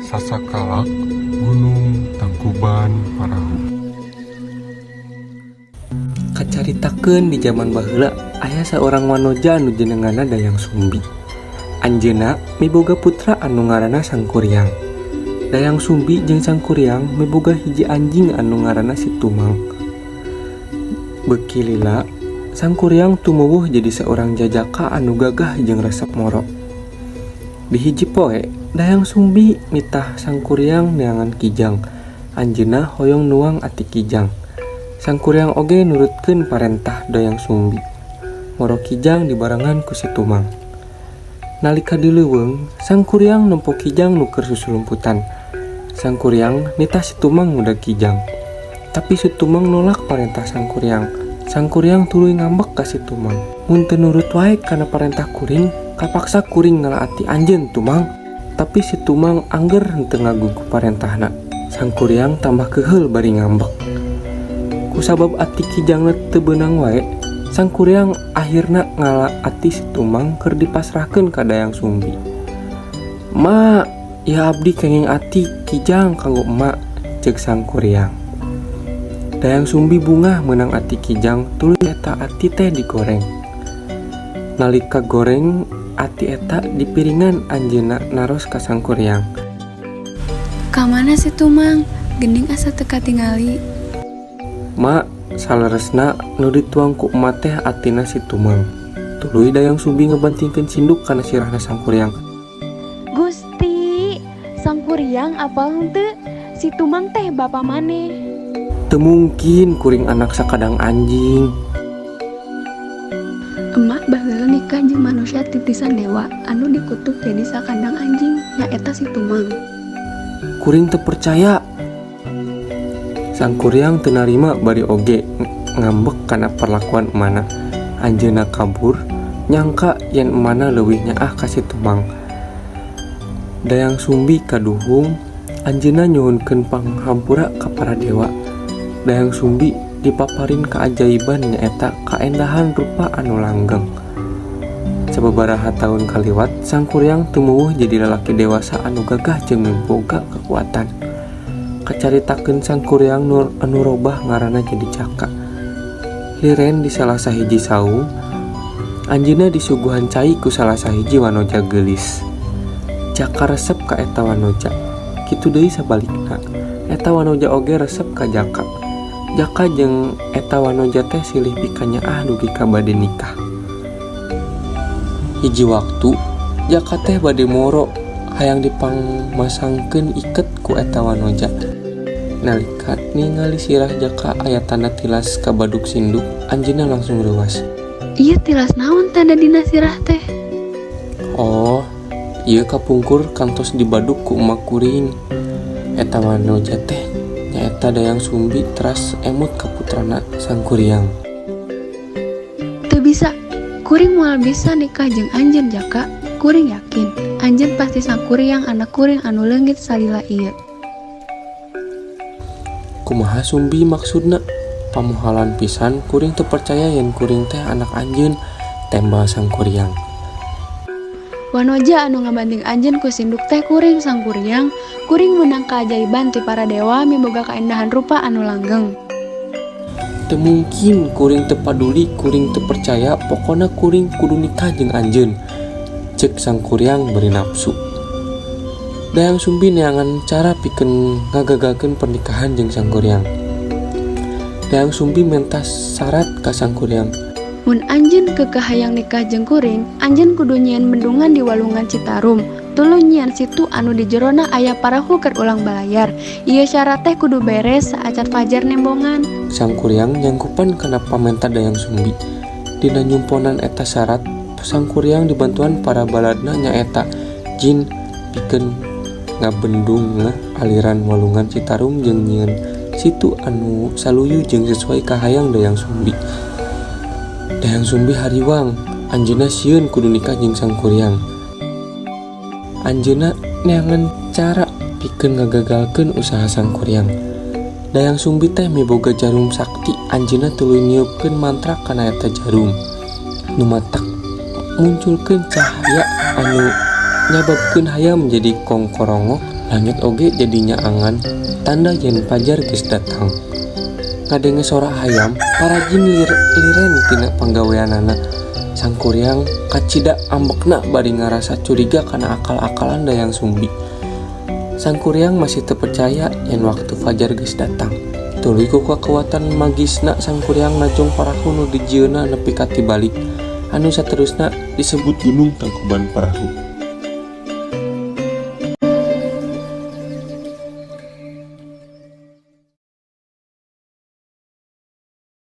Sasakala Gunung Tangkuban Parahu. Kacaritakeun di zaman baheula aya saorang wanoja anu jenenganna Dayang Sumbi. Anjeunna miboga putra anu ngaranna Sangkuriang. Dayang Sumbi jeung Sangkuriang miboga hiji anjing anu ngaranna Situmang. Beuki lila Sangkuriang tumuwuh jadi seorang jajaka anu gagah jeung resep moro. Di hiji poe Dayang Sumbi nitah Sangkuriang neangan Kijang. Anjeunna hoyong nuang ati Kijang. Sangkuriang oge nurutkeun parentah Dayang Sumbi. Moro Kijang dibarengan ku Situmang. Nalika dileuweung, Sangkuriang nempo Kijang nu keur susulumputan. Sangkuriang nitah Situmang ngudag Kijang. Tapi Situmang nolak parentah Sangkuriang. Sangkuriang tuluy ngambek ka Situmang. Mun teu nurut wae kana parentah kuring, kapaksa kuring ngalaati anjeun Tumang. Tapi Situmang angger henteu ngagugu parentahna. Sangkuriang tambah keheul bari ngambek. Kusabab ati Kijangna teu beunang wae, Sangkuriang akhirna ngalaati Situmang keur dipasrahkeun ka Dayang Sumbi. "Ma, ya abdi kenging ati Kijang kanggo emak," ceuk Sangkuriang. Dayang Sumbi bungah meunang ati Kijang tuluy eta ati teh digoreng. Nalika goreng, ati eta dipiringan anjeunna naros ka Sangkuriang. "Kamana Situmang? Gending asa teu katingali." "Ma, saleresna nu dituang ku emak teh atina Situmang." Tuluy Dayang Sumbi ngebantingkeun cinduk kana sirahna Sangkuriang. "Gusti, Sangkuriang apal henteu? Situmang teh bapa maneh?" "Teu mungkin kuring anak sakadang anjing." Emak baheula nikah jeung manusia titisan dewa anu dikutuk jadi sakandang anjing, nyaeta Situmang. "Kuring teu percaya." Sangkuriang teu narima bari oge ngambek kana perlakuan emana. Anjeunna kabur nyangka yen emana leuwih nyaah ka Situmang. Dayang Sumbi kaduhung, anjeunna nyuhunkeun panghampura ka para dewa. Dayang Sumbi dipaparin keajaiban nyaeta kaendahan rupa anu langgeng. Sababaraha taun kaliwat, Sangkuriang tumuwuh jadi lalaki dewasa anu gagah jeung miboga kekuatan. Kacaritakeun Sangkuriang anu robah ngaranna jadi Caka. Liren di salah sahiji saung, anjeunna disuguhan cai ku salah sahiji wanoja geulis. Caka resep ka eta wanoja. Kitu deui sabalikna, eta wanoja oge resep ka Jaka. Jaka jeung eta wanoja teh silih pikanyaah dugi ka bade nikah. Hiji waktu Jaka teh bade moro hayang dipangmasangkeun iket ku eta wanoja. Nalika ningali sirah Jaka aya tanda tilas ka baduk sinduk, anjeunna langsung reuwas. "Ieu tilas naon tanda dina sirah teh?" "Oh, ieu kapungkur kantos dibaduk ku emak kuring. Eta wanoja teh nyaeta Dayang Sumbi teras emut ka putrana Sangkuriang." "Teu bisa, kuring moal bisa nikah jeung anjeun Jaka. Kuring yakin, anjeun pasti Sangkuriang anak kuring anu leungit salila ieu." "Kumaha Sumbi maksudna? Pamuhalan pisan kuring teu percaya yen kuring teh anak anjeun," tembal Sangkuriang. "Wanoja anu ngabanding anjeun ku sinduk teh kuring Sangkuriang. Kuring meunang kaajaiban ti para dewa miboga kaendahan rupa anu langgeng." "Teu mungkin kuring teu paduli, kuring teu percaya, pokona kuring kudu nikah jeung anjeun," ceuk Sangkuriang beri nafsu. Dayang Sumbi neangan cara pikeun ngagagalkeun pernikahan jeung Sangkuriang. Dayang Sumbi mentas syarat ka Sangkuriang. "Mun anjeun keukeuh hayang nikah jeung kuring, anjeun kudu nyieun bendungan di Walungan Citarum. Tuluy nyieun situ anu di jerona aya parahu keur ulang balayar. Ieu syarat teh kudu beres saacan fajar nembongan." Sangkuriang nyangkupan kana pamenta Dayang Sumbi. Dina nyumponan eta syarat, Sangkuriang dibantuan para baladna nyaeta jin pikeun ngabendung aliran Walungan Citarum jeung nyieun situ anu saluyu jeung sesuai kahayang Dayang Sumbi. Dayang Sumbi hariwang, anjeunna sieun kudu nikah jeung Sangkuriang. Anjeunna neangan cara pikeun ngagagalkeun usaha Sangkuriang. Dayang Sumbi teh miboga jarum sakti, anjeunna tuluy niupkeun mantra kana eta jarum. Nu matak munculkeun cahaya anu nyababkeun hayam jadi kongkorongo, langit oge jadinya angan, tanda yen pajar geus datang. Ngadenge sora hayam, para jin liren tina panggaweanana. Sangkuriang kacida ambekna bari ngarasa curiga kana akal-akalan Dayang Sumbi. Sangkuriang masih terpercaya yen waktu fajar geus datang. Tuluy ku kekuatan magisna Sangkuriang najong parahu nu dijieuna nepi ka tibalik. Anu saterusna disebut Gunung Tangkuban Parahu.